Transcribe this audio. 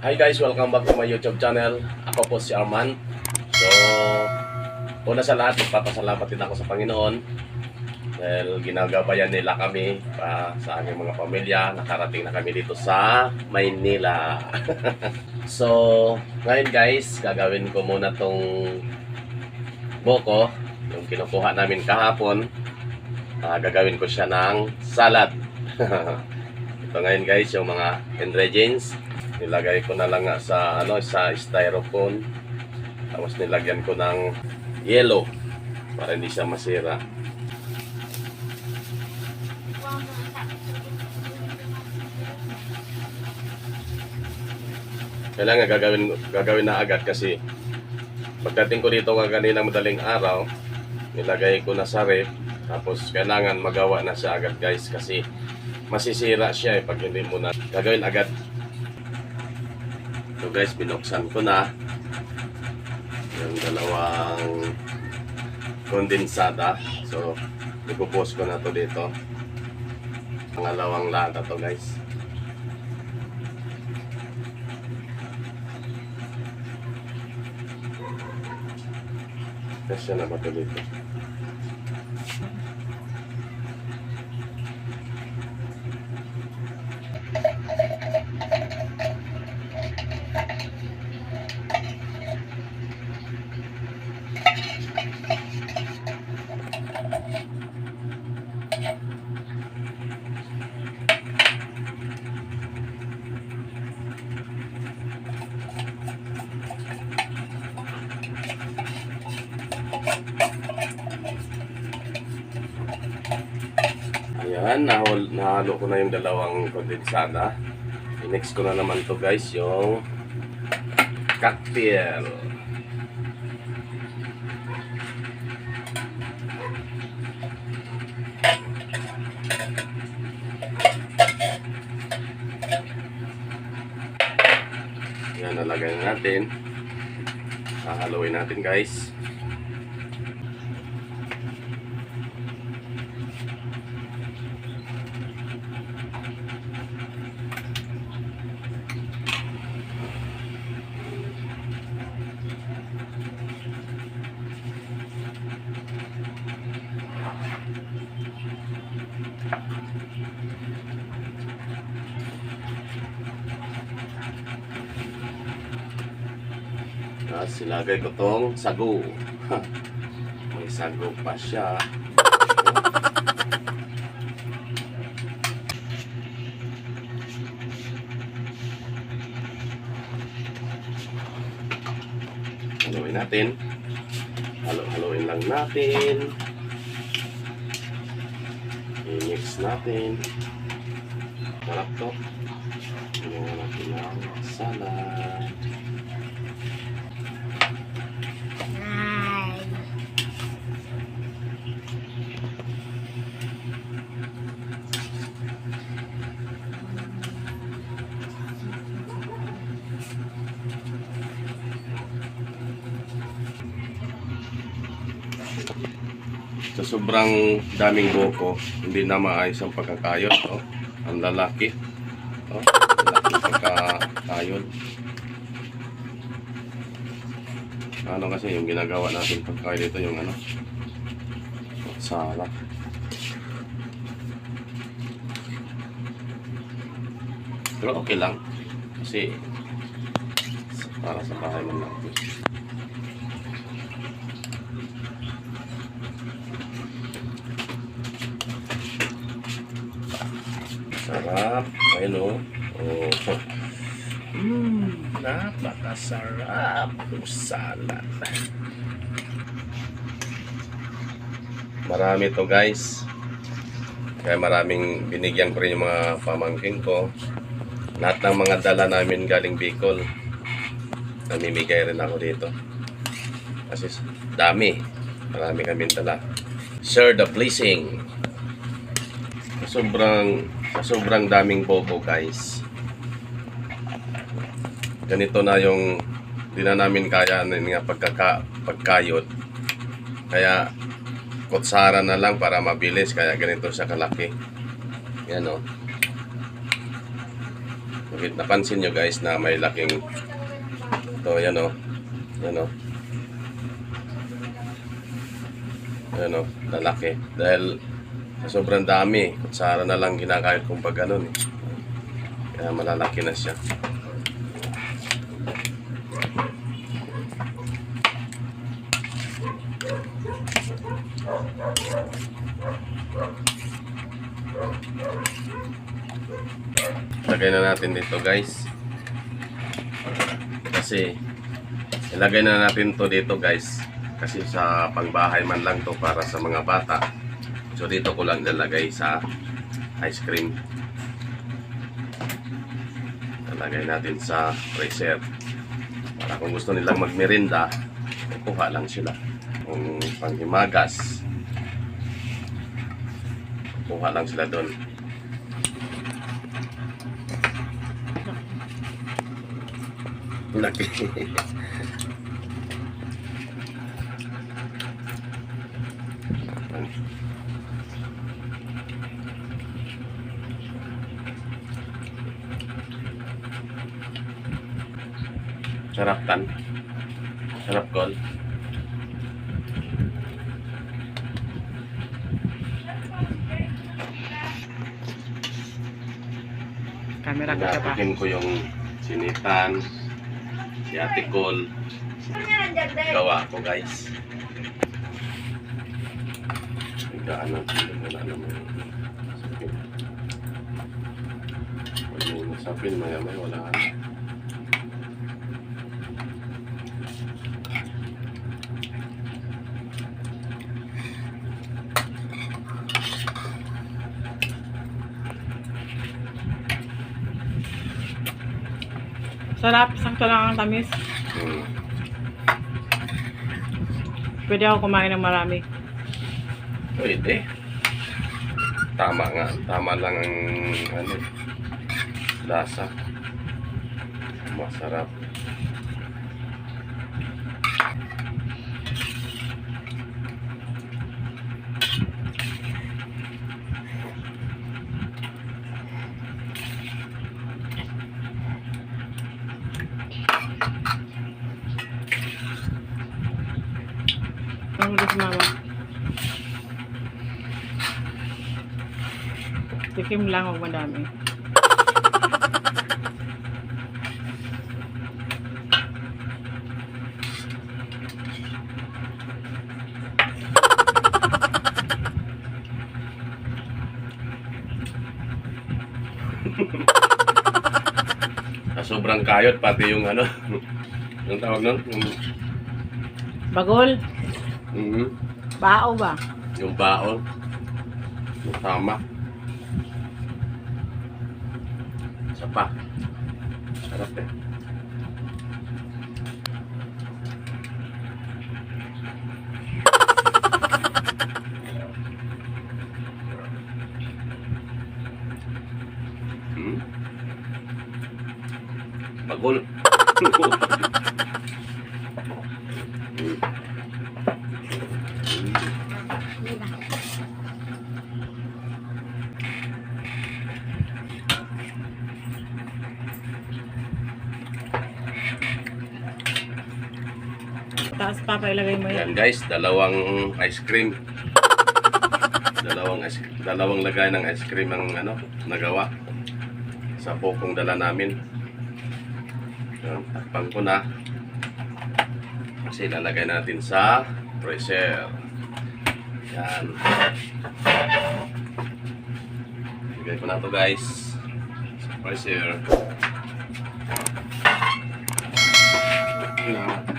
Hi guys, welcome back to my YouTube channel. Ako po si Arman. So, una sa lahat, magpapasalamat din ako sa Panginoon dahil ginagabayan nila kami sa aming mga pamilya. Nakarating na kami dito sa Maynila. So, ngayon guys, gagawin ko muna tong buko, yung kinukuha namin kahapon. Gagawin ko siya ng salad. Ito ngayon guys, yung mga ingredients. Nilagay ko na lang sa sa styrofoam. Tapos nilagyan ko ng yellow para hindi siya masira. Kailangan gagawin na agad kasi pagdating ko dito kaninang madaling araw, nilagay ko na sa ref. Tapos kailangan magawa na siya agad guys kasi masisira siya pag hindi mo na gagawin agad. So guys, binuksan ko na yung dalawang kondensada. So ipupost ko na to dito. Pangalawang lata to guys. Kasi na ba to dito? Ayan, nahalo ko na yung dalawang kondensada. I-mix ko na naman to guys, yung cocktail. Ayan, nalagay natin. Hahaluin natin guys. Silagay ko tong sago. May sago pa siya. Haluin natin. Haluin lang natin. I-mix natin. Sarap to. Haluin natin ang salad. Sa sobrang daming buko, hindi na maayos ang pagkakayod. Oh. Ang lalaki. Oh, lalaki pagkakayod. Ano kasi yung ginagawa natin pagkakayod dito, yung salad. Pero okay lang. Kasi para sa bahay man natin. Sarap. Ayun o. Oh. Napakasarap yung salad. Marami to guys. Kaya maraming binigyan ko rin yung mga pamangkin ko. Lahat ng mga dala namin galing Bicol, namimigay rin ako dito. Kasi dami. Marami kami dala. Share the blessing. Sobrang daming bobo guys. Ganito na yung di na namin kaya nga pagkayod. Kaya kutsara na lang para mabilis. Kaya ganito siya kalaki. Yan o. Napansin nyo guys na may laking ito, yan o. Yan o. Yan o, lalaki. Dahil sa sobrang dami, kutsara na lang ginakahit kung pag ganun eh. Kaya malalaki na siya. Lagay na natin dito guys. Kasi ilagay na natin to dito guys. Kasi sa pangbahay man lang to para sa mga bata. So dito ko lang nilagay sa ice cream. Nalagay natin sa freezer. Para kung gusto nilang magmerinda, kuha lang sila. Kung panghimagas, kuha lang sila doon. Laki. Sarap kan? Sarap kol. Camera ko siya pa. Napikin ko yung sinitan, si Ate Col. Gawa ko guys. Higaan natin. Wala naman. Huwag mo nasapin. Maya-maya wala na. Sarap, sakto lang ang tamis. Pwede ako kumain ng marami. Pwede. Tama nga. Tama lang ang ano, lasa. Masarap. Ang gusto si mama. Tikim lang, huwag madami. Sobrang kayot pati yung ano. Yung tawag nun? Bagol? Bao ba? Yung baon. Yung tama. Isa pa. Sarap eh. Bagol. Taas pa, ilagay mo yan. Yan guys, dalawang ice cream. Dalawang lagay ng ice cream ang ano, nagawa sa pokong dala namin. Yan, takpan ko na. Kasi lalagay natin sa freezer. Yan. Lagay ko na to guys sa freezer. Yan.